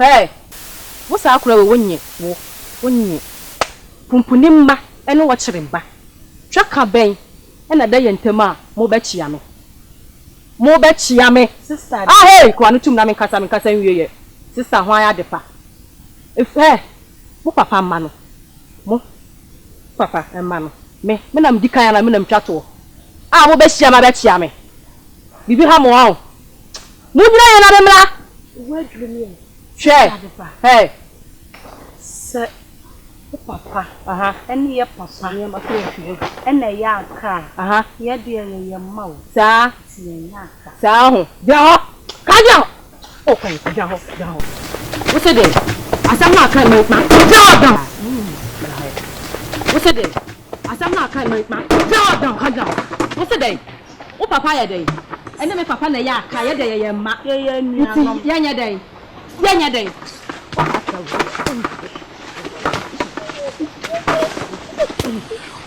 Hey, what's our crow when ye? Pumpunimba, and watch him back. Track a bay, and a day in Tema, Mobechiame. Sister. Ah, hey, Quantum Namikasam Casam, Sister, why Adepa? If Papa Mano, Papa and Mano, me, Menam Dika and Menam Chateau. Ah, Mobechiama Bechiame. Bibi Hamo. Mudra and Adamla. Where do you mean? Share. Hey, Sir Papa. And your papa, and a Yaa Agie. Your dear, your mouth. Sir, Sao, Joe, Kajo. Okay, Joe. What's the day? As I'm not kind of my job. What's the day? As I'm not kind of my job. What's the day? Oh, Papa, day. And then my papa and Yaa Agie, day, Yanya day.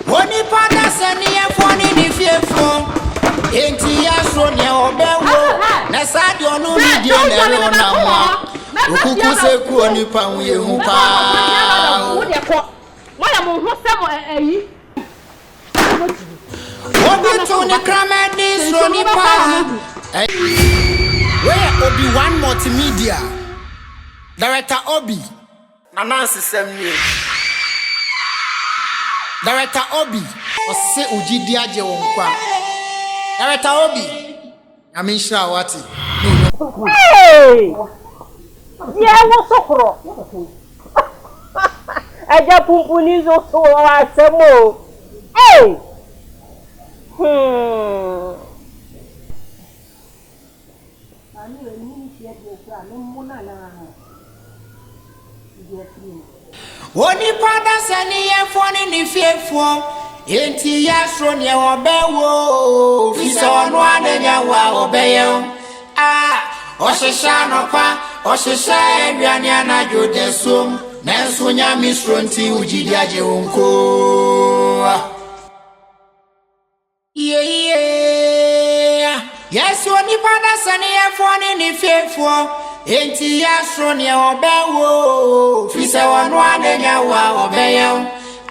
One partner sending a phone in the fearful. Ain't he a son your bell? Nasad your no media who say, Kuani Pang, you why am what to the Climax this Ronnie Pan? Where Obi-Wan Multimedia? Director Obi, Nancy Samuel. Director Obi, or say Wogyedie Agye Nkwa. Director Obi, I mean Shawati. Hey! Yeah, what's up? I just put police also on some more. Hey! Only partner sending a phone in the fearful. Ain't he a son your bell? He's on one and your obey. Ah, Oshanopa, Oshan, Yana, you the sum. Nansunya Miss Fronti, Wogyedie Agye Nkwa. Yeah. Yes, only partner sending a phone in the fearful. Ain't he a son your bell? He's on one and your obey.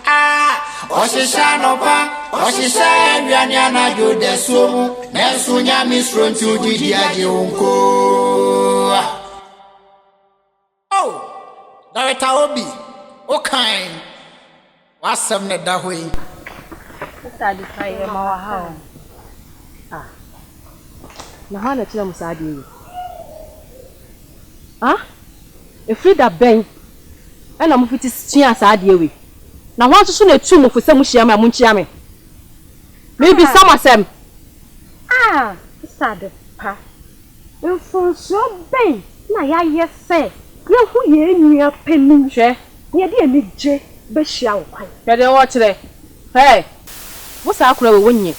Ah, Oshanopa, Oshan, Yana, you the sum. Nansunya Miss Fronti, Wogyedie Agye Nkwa. Oh, Director Obi, okay. What's some that way? Adepa ma ha. Ah. Na ha na kira musadi. Ah? Efri da ben. E na mo fiti tua asade we. Na ho so na tu mo fo sam hia ma mo nchia me. Maybe some asem. Ah, Adepa. Enfonso ben na ya yese. Ye hu ye nua peni hwe. Ye de ani je be hia wo kwan. Ye de wo kire. Hey. What's our crow when ye?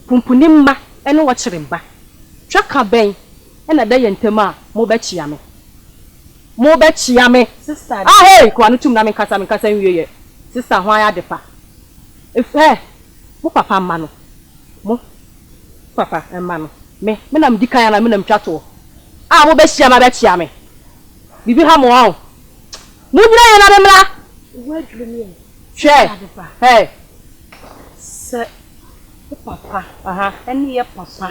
Pumpunimba, and watch him back. Track a bay, and a day in Tema, Mobechiame. Sister. Ah, hey, Quantum Namikasam Casam, Sister, why Adepa? If Papa Mano, Papa and Mano, me, Menam Dika and Menam Chateau. Ah, Mobechiame. Bibi Hamo. Mudra and Adamla. Where do you mean? Share. Hey. Sir Papa. And your papa.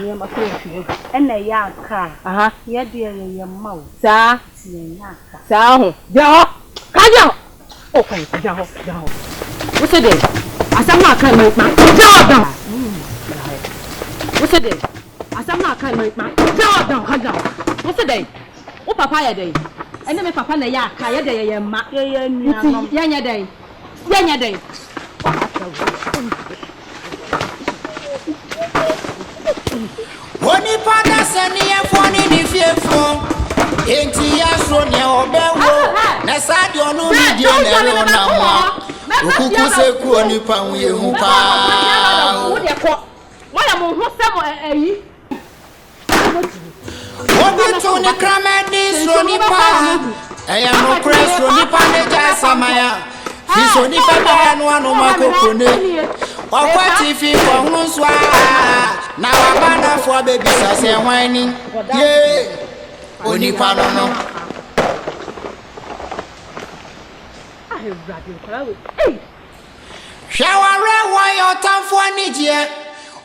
And a Yaa Agie. Your dear, your mouth. Sir. Sao. Joe. Kajo. Okay, Joe. What's the day? As I'm not kind of my job. What's the day? As I'm not kind of my job. What's the day? Oh, Papa, day. And then my papa and Yaa Agie, your ma. Yanya day. Only partner sending a phone in the fearful. Ain't he a son your bell? Nasad your no media who say, Kuani Pang, you why am I what to the Climax this Ronnie Pan? I am no press Ronnie Pan, Samaya. He's only and one of my coconut. Or what if he wants now a banner for babies as a whining? Yeah. onipa no no Shawara wa yo tamfo anije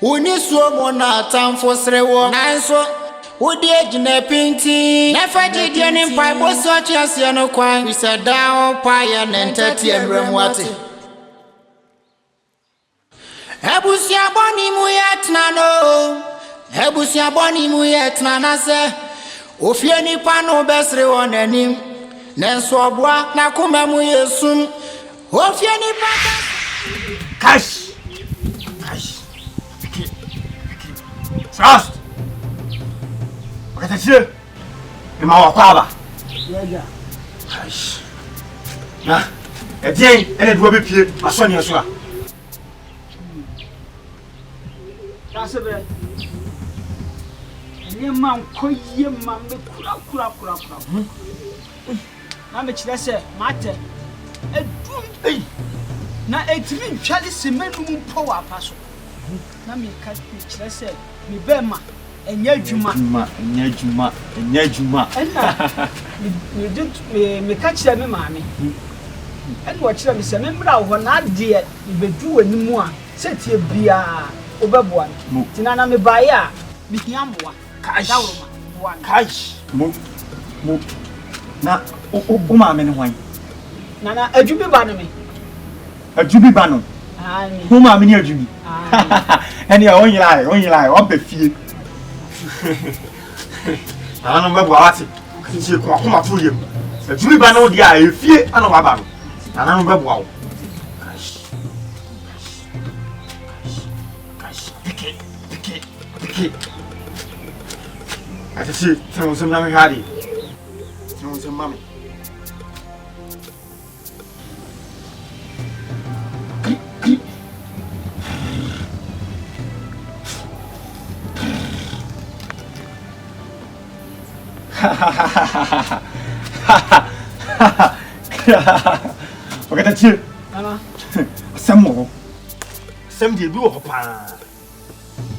Uni suomo na tamfo srewo nanso Wodi agina pinti na fagidie ne mpai boso achiase no kwan we said down pa ya nentati emrem wate Ebusia boni mu yetna no Ebusia boni mu yetna na se ofie nipa no besre won anim nenso oboa na kuma mu yesum ofie nipa Cash. Trust. Wakati chile. Ni mawakwaba. Yeah. Cash. Na. Edien ene duwa bepie asoni eso a. Tasebe. Ni man koye man be kura. Na me kire se mate. Edum. Na etimi ntwale semenu mpo wa apaso. Na me ka kire se me bema enya adwuma. Enya adwuma. Me ka kire me maame. Ene wo kire me se me mra wo na de bedu wanimu a se tie bia obeboa. Tinana me bae a me hiamboa. Dawroma. Boa. Cash. Mo. Na o maame ne hwan. Nana adwubi ba no me. Adwubi ba no. Ani. Ho maame ne adwubi. Ene ya onyira o ba fie. Ana no mebo awate. Kanti ko akoma to yem. Adwubi ba no dia efie ana wa ba no. Ana no mebo awo. Cash. Piki. Ati si, tamo sem na me hadi. Tamo sem mami. Wakati chile. Ana. Samo. Sem de bi wo papa.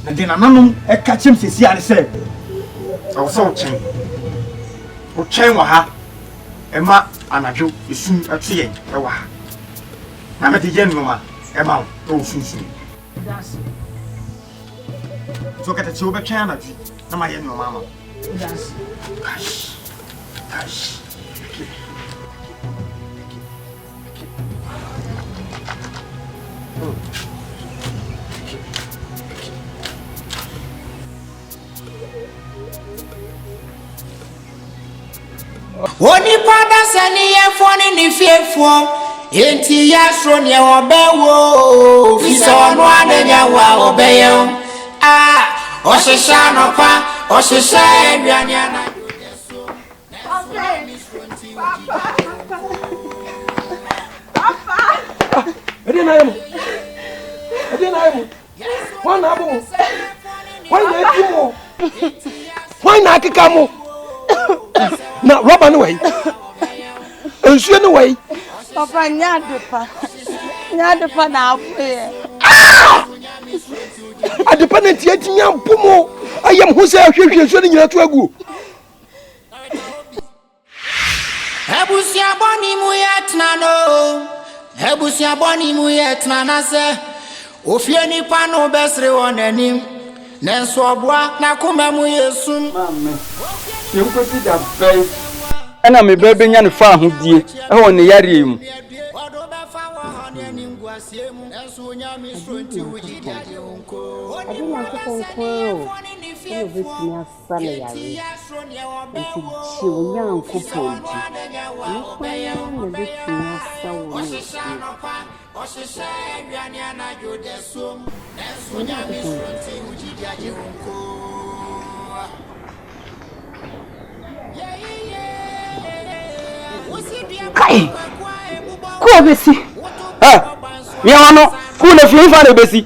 Na de nananum e ka chem sesi ane se. O so chen. O chen wa ha. E ma anadwo esum atwe e wa ha. Na me de je numa e ma o sunsun. Das. So kata chi o be twen anadwo na ma ye numa ma. Das. Cash. Oni pada sani ye foni ni fiefo enti yasro ne obewo fisa ono anenya wa obeyo oshisha no pa oshisha aduane ana Edi na yemu. Wana abu. Wana etimu. Wana akika mu. Na roba no way. Ensuo no way. Papa Adepa. Adepa na aboye. Adepa na tie tinya mpumo. Ayem hu se ahwehwe ensuo no nyina to agu. Ebusia boni mu yetna no. Ebusia boni mu yetna na se. Ofie nipa no besre won anim. Nenso oboa na kuma mu yesum. Mama. You go see that face. Ana me bebe nya ne fa ahodie. E ho ne yare mu. Odo be fa wo ho ne anim guasie mu. Enso nya mi fronti Wogyedie Agye onko. Adi na ko ko o betumi asale yare. Nti chi onya nkopo nti. No betumi asawo ni. Oshisha aduane anajo desom. Enso nya mi fronti Wogyedie Agye onko. Kai. Ko besi. Ya wano, ku na fi fa na besi.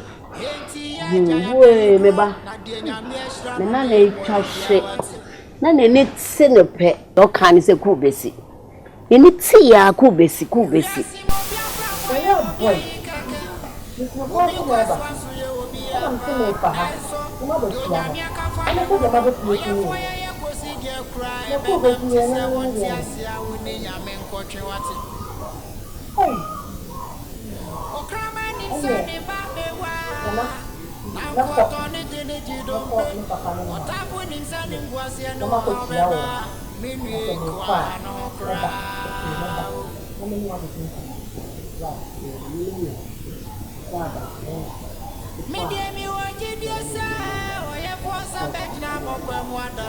We meba. Me na etwa hwe. Na ne tse ne pe. Do kan se ku besi. Ni ti ya ku besi. Oya boy. Ni ko ko ba. Am se me pa ha. Kuma do tia. Ana ko da ba do tia. cry, a baby, I want to see a winning yaman coaching what it. Oh, Craman is only Babewa. Now, what on it in it, you don't know. What happened in Sunday was your no however. Mimi, Nkwa, no cry. Media me Wogyedie say, oye for some bedna mo kwemwada,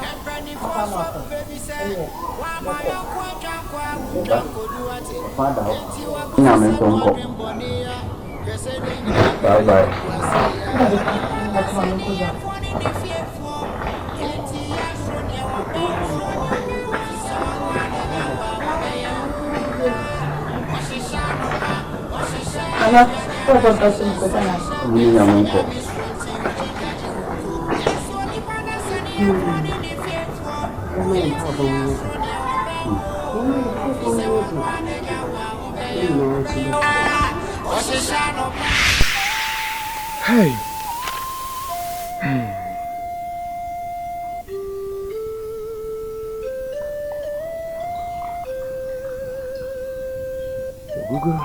and brandy for so baby say, wa ma yo kwa ko duati. Bye bye. Hey. Google.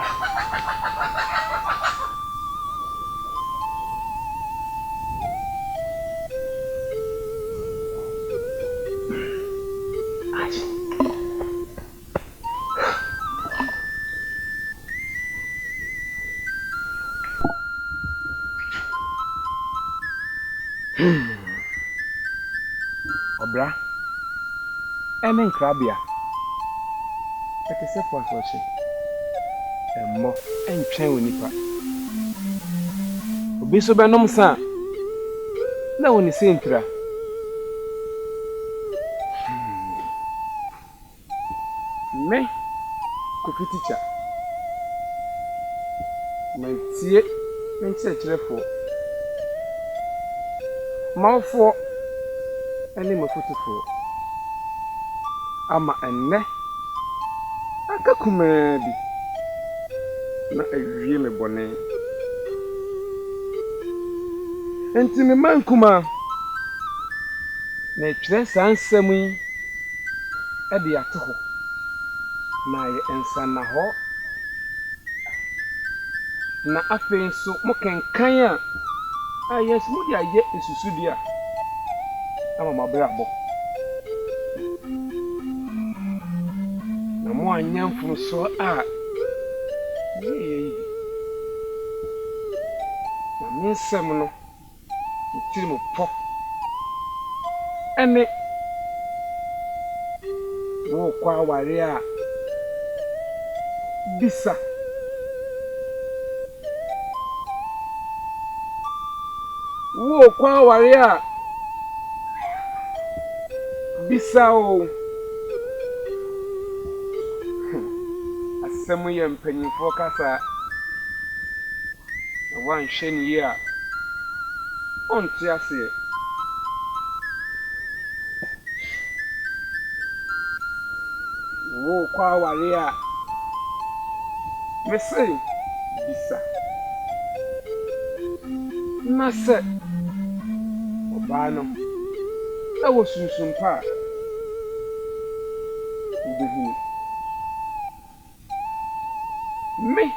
Obra. Emen krabia. Ete se fo asoche. Emmo entwen onipa. Obi so benom sa. Na woni sentra. Me kofi teacher. Mentie menkyerɛkyerɛfo. Mawfo ene mafotofo. Ama enne aka kuma bi na awie me bone. Enti me mankuma na etwere sansam yi ede ato ho na ye ensa na ho na afei so mo kenkan a yes mo dia ye esusudua ama mabrabo na mo anyamfo so a ye na minsem no tiri mo po ene wo kwa ware a bisa wo kwa ware a bisa o asemu ye mpanyimfo kasa na wan hwani ye a onti ase wo kwa ware a mese bisa na se obano e wo sunsun pa ubehu me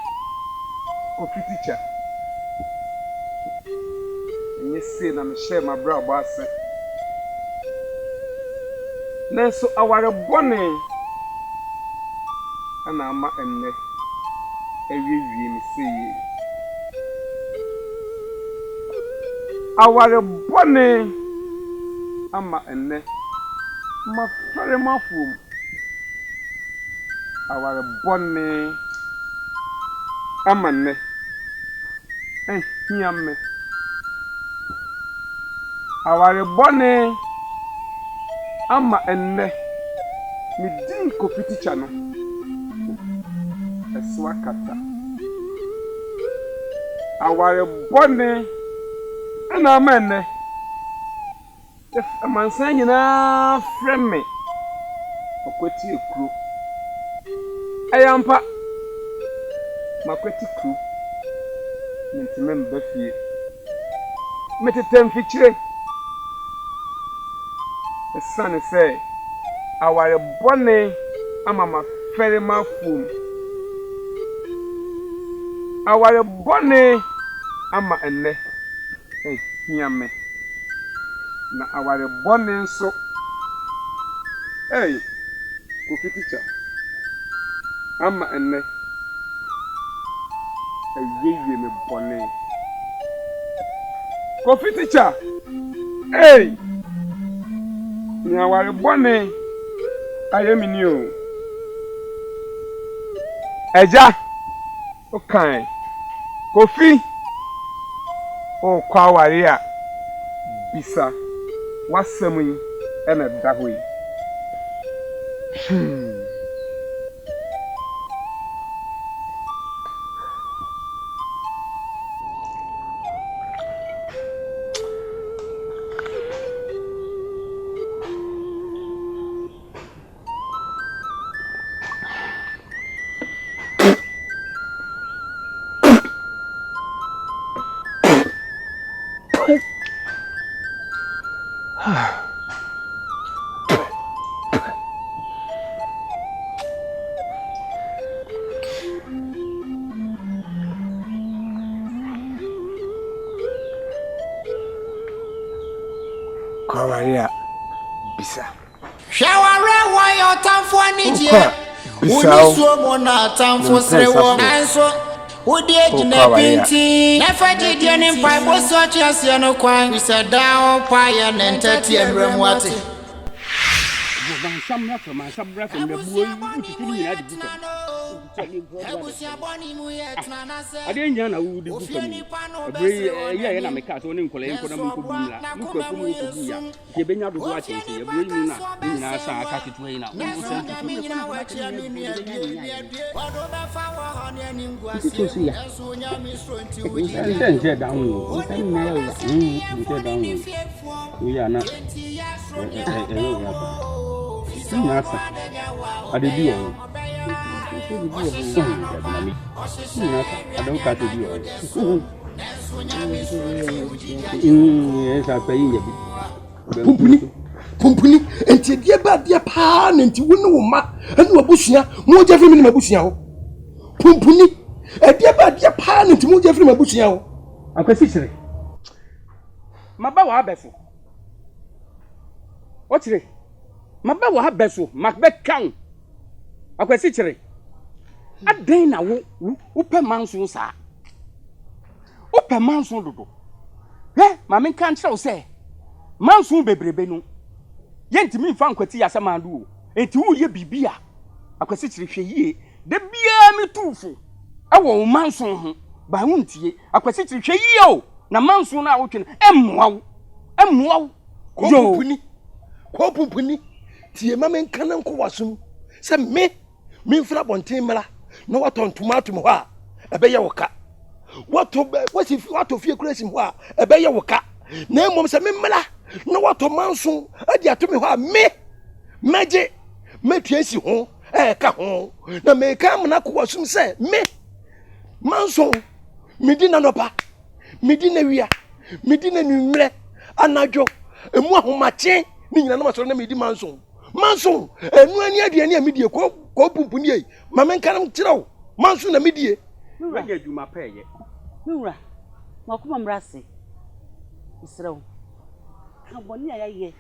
kofi teacher nye se na me share my bra ase na so aware bone ana ama enne ewiwi mi se aware bone ama enne ma fere mafum aware bone ama enne hiamme aware bone ama enne mi din kofi teacher no eswa kata aware bone ana ama enne if amansan nyina freme okwati ekuro ayampa makwati kuro ntime mbafie metetem fikire Son say, our bonnet, ama fere mafum. Our bonnet, ama ene. Hey, yame. Na our bonnet so. Hey, Kofi teacher. Ama ene. Ye me bonnet. Kofi teacher. Hey. Nya ware bone ayemi ni o eja okay Kofi o kwa ware a bisa wasam yi ena daho yi Maria bisa. Shawara wa yo tamfo anije. Uni so mo na tamfo srewo. Anso odi ejina binti. Na faji die ni mpa bo so chiase no kwan. We said down fire na ntati emrem wate. Ban samra from the boy uti ni na di buto. Ade nya na wo di buto mi. Abre ya na meka so ne nkola enkoda mu nkobumla. Mu kwafu mu kobuya. Ke benya do wa chense ya bro ni na nyina sa aka ketu yi na. Nse down. Nse na ya. Nse down. We are not. Nasa adebi o adon ka to bi o esa pe yin yabi pumpuni enti die ba die pa na enti wo ne wo ma ene wabusua mo je firi mi mabusua ho pumpuni die ba die pa na enti mo je firi mabusua ho akwasi kire maba wa abefo o kire maba wa abeso makbe kan akwasi kire aden na wo pe manso sa wo pe manso dodo ma men kan kire wo se manso bebrebe no yentimi mfa nkwati ya samando o enti wo ye bibia akwasi kire hwe yie de bia metufu ewo manso ho ba huntie akwasi kire hwe yie o na manso na wo twen emmoa ko pumpuni tie ma men kan nko wasum se me mfra bonten mra na waton tomato ho a ebeye woka wato fie kurasim ho a ebeye woka na emom se me mra na wato manso adi atomi ho a me maje metuasi ho ka ho na me kam na ko wasum se me manso medina nopa medina wia medina nwumre anajo emu ahomache ni nyina na masoro na medi manso enu ani aduane amedie ko pumpuni ei ma men kanam kirawo manso na medie wanya dwuma peye nura makoma mrase isrew aboni ayaye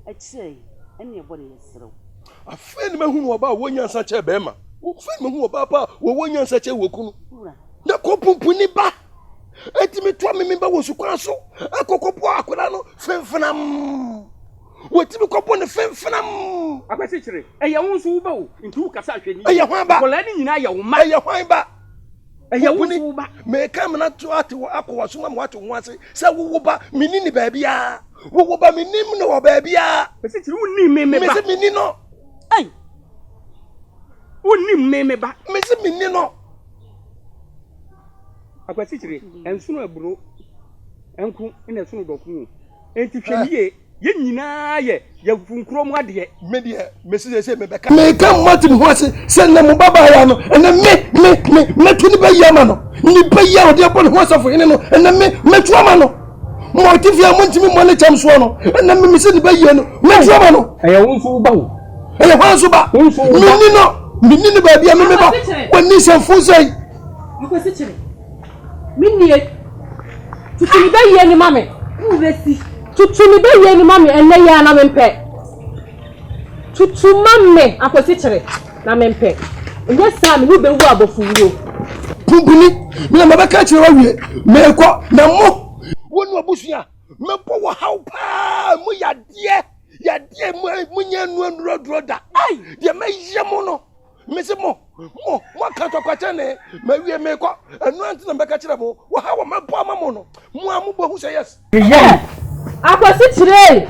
akire ene ebode isrew afeni mahunu oba wonya nsa che bema afeni mahunu oba pa wonya nsa che wokunu na ko pumpuni ba etimi to me ba wosu kwan so akokopo akoda no fenfenam wotimi kopo ne fenfenam akwasi kire eye wonso wo ba o ntu kasa hwani eye hwan ba kola ni nyina ye wo ma eye hwan ba eye wonso wo ba me kam na to ate akwa so ma wato ho ase se wo ba menini ba bia wo ba menim no wo ba bia akwasi kire wonni me ba me se menini no ai wonni me ba me se menini no akwasi kire ensuno aburo enku ina sunu doku enti hwaniye ye nyina ye funkro mu ade me de message say me beka me kam matim ho ase se na mo baba ya no ena me tuni ba ya ma no ni ba ya ode bo ho asafo ene no ena me tuama no Mo ti fi mo ntimi mo le cham so no. Na me se ni ba yie no. Me tro no. Eye wo nso ba wo. Eye ho so ba. Minni ni ba bia me ba. Woni se fu sei. Akwesi chire. Minni tutuni ba yie ni mame. Uresi. Tutuni ba yie ni mame enne ya na mempe. Tutu mame akwesi chire na mempe. Nje sa me be wu abofuwo. Pumpuni me ma ba ka chire wa wie. Me ko na mo. Wonu abusua. Me po wo haw pa mu ya de mu nya nu droda. Ai de me yemo no. Me se mo ka to kwacha ne ma wie me ko anu anti na beka kire mo wo ha wo ma po amamo no mo amu bo hu say yes akwesi chire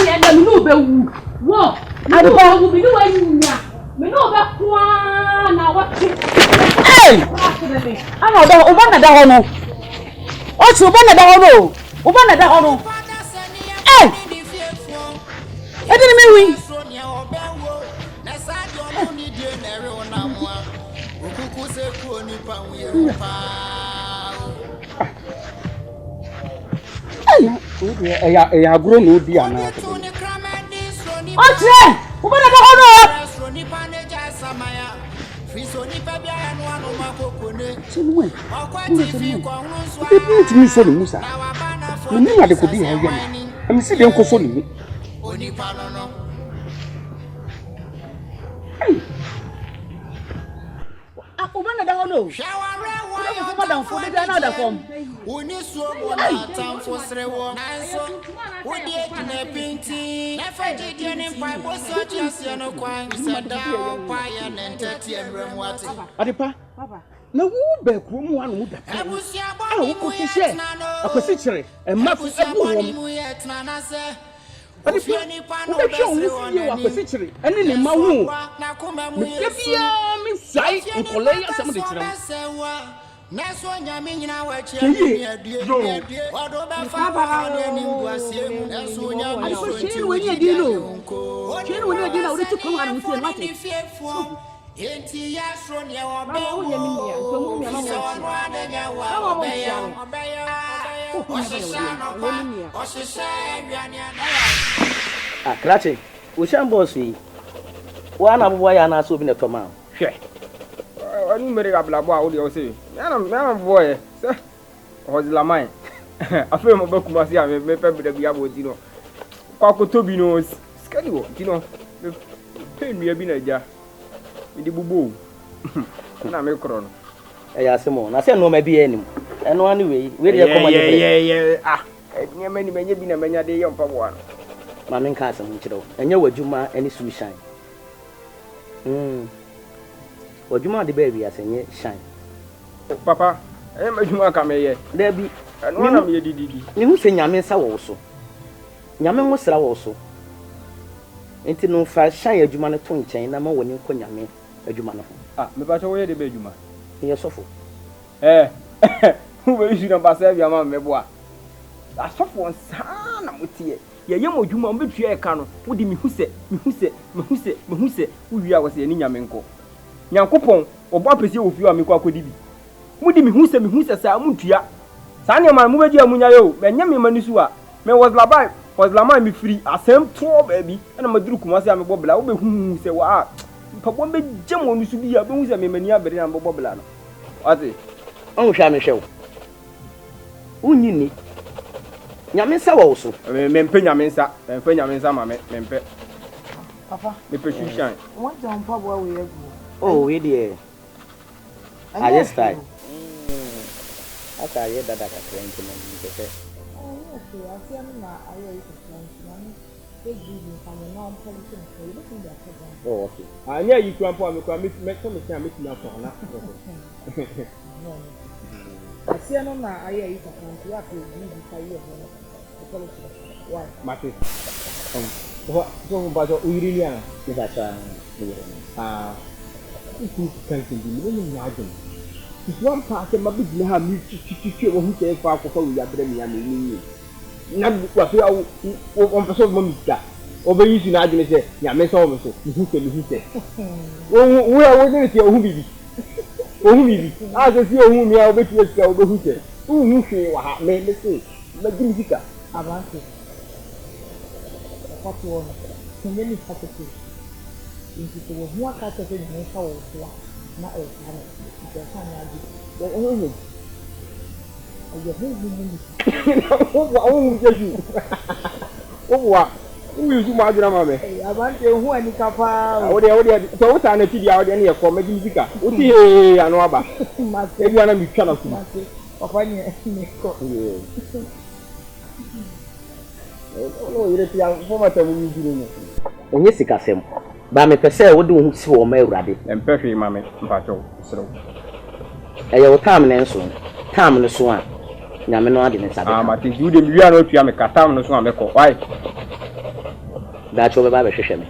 ye na me no be wu wo Adepa wu bi ni wa nya me no be kwa na wa chi ana do o ba na da ho no o chi o ba na da ho no o ba na da ho no edini mi wi Aya agro no di ana. Otre, o bana da hono. Sinwe. It me so ni Musa. Ni na de ko bi ha yen. Am si de nko so ni. Ubana da hono. Ko madam fo de na da form. Oni so mo na tam fo srewo. Nanso, wo de na pinti. Na fa de ne mpa bo so ti ase no kwan. Sada pa ya na ntati emrem wate. Adepa. Papa. Na wo be kro mu anu mu da. Abusia bo ni ko hye. Akwesi kire. E ma fu ebu wo. Adepa. Wo be show wo si wa akwesi kire. Ene ne ma hu. Me bia mi sai nkole ya sam de kire. Neso nyame nyina wa chia ni adie odo ba fa ba ni ngwasie mu neso nyame so Chien we ni adi no. Chien we ni adi na wo tu kon anu se mate. Enti ya so ne wo be wo ye mi nia so mu mi ama mo. Awo be ya o shisha aduane ana Klache, wo shan boss yi. Wa na bobo ya na so bi na toma. Hwe. Anu mere ablabo a wo de o se. Na boy. Se hozila mai. Afa mo ba kuma se a me pe bida bia bo ti no. Kwa ko tobi no skadi wo ti no. Pe nua bi na ja. Idi bubu. Na me kro no. Ya se mo, na se no ma bi enim. Eno ani we de come ye ni mani menye bi na menya de yom pa bo ano. Ma men ka asem nkire wo. Enye wadwuma ani su shine. Wadwuma de baby asenye shine. Papa, madwuma ka meye. Da bi. Eno na me dididi. Ni hu se nyame nsa wo so. Nyame ho sra wo so. Enti no fa shine adwuma no to nchen na ma woni nko nyame adwuma no ho. Me ba cho wo ye de be adwuma. Ye sofo. Who will you not say your mamma meboa? I suffer on sana mutie. Ye yam odwuma mbetue e ka no. Wo di me hu se, wo wi a wo se ani nyamenko. Nyankopon, obo apese wo fi wa me kwa kodi bi. Mu di me hu se sa muntua. Sa ne ma mu beji amunya yo, me nya me manisu a. Me was la me free asem to baby. Na maduru kuma se me bobla, wo be hu se wa. Papa be jam onu su bi a be hu se me mani abere na bobla no. Ate. On hwa me hwe. Unyini. Nyame nsa wo so. Mempe nyame nsa ma mempe. Papa. Me pe shine. What don't papa we go? Oh, we there. I just style. Aka ye dada ka trend na ni pepe. Oh, okay. I see am na aye is trend. They give you from the non policy so you look in their program. Oh, okay. Anya yi tu ampo amekwa me come say am na for na. No. I see am na aye is trend. You have to give you for you the policy. Why? Mate. So ba jo uyiri ni ana. Ni ba cha ni. Itu kan tin ni ni nyaadum. Itu ampa se mabidi na ha mi titi wo hu se fa akọ wi abre mi ya ni. Na wa fi o person mo mi ta. O be yisu na adwene se nyame so mo so. Hu se. Wo ni se o hu bibi. A se si o hu mi a o be tu se o be hu se. Hu hwe wa ha me se. Magim Zika. Avance. What one? Sending it for the two. If it was more cat of it, make our one. Not a panic. It's a family. The only. Oh, who is you, my grandmother? I want to who any capa. Oh, they so what I see out any for Magim Zika. What is he? I know about. Everyone I'm trying to see. Papa, you oh, you're for my family. Onye sika sem. Ba me pese wo de hu si wo ma Awurade. Empehwe mame mpacho sro. Eye wo tam ne nso. Tam ne so a. Nyame no ade ne sabe. Ah, ma te ju de mi wi an otua me katam no so a me ko. Why? Da cho be ba be hwehwe me.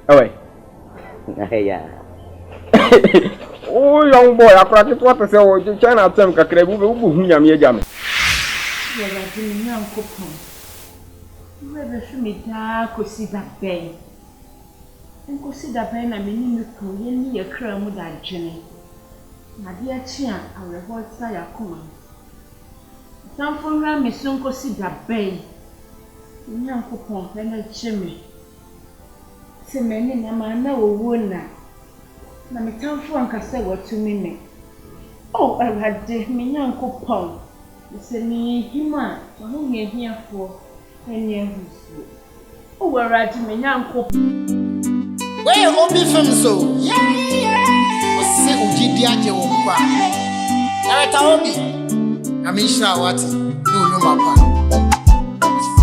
Ewe. Hey ya. Oh, young boy, I practice what I say o China atem kakra bu hu nyame agya me. Ya ga ti nyan kopon. We be hwe me da kosi da ben. Nkosi da ben na me ni me ko ye ni ye kra mu da dwene. Na de achi a aweho tsa yakoma. Sanfo ra me so nkosi da ben. Nyan kopon pe na cheme. Se me ni na ma na owo na. Na me tanfo ankasa watumi me. Oh, Awurade, me nyan kopon. Se me hima, ho me hiafo. Eni ahusu. Oh, Awurade, me nyan kopon. Where obi from so? Yeah. Ose Wogyedie Agye wo Nkwa. Ereta obi. Na me shira wati. No no mapa.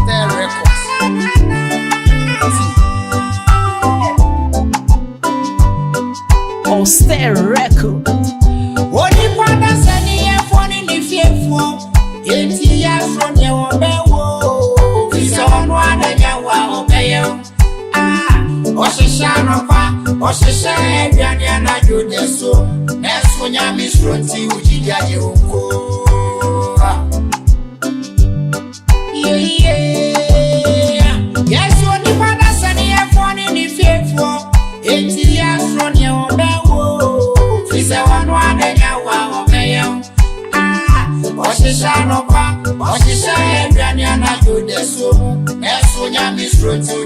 Stay records. On Stay Record. Odi kwada sani ye foni ni fiefo. Enti ya fronye obewo. Fisa onu adanya wa obeyo. Oshisha no pa, oshisha ebiani anajo deso. Neso nyami stronti Wogyedie Agye unko. Yes, odi kwada sani ye foni ni fiefo. Enti ya fronye obewo. Fisa onu adanya wa obeyo. Oshisha no pa, oshisha ebiani anajo deso. Neso nyami stronti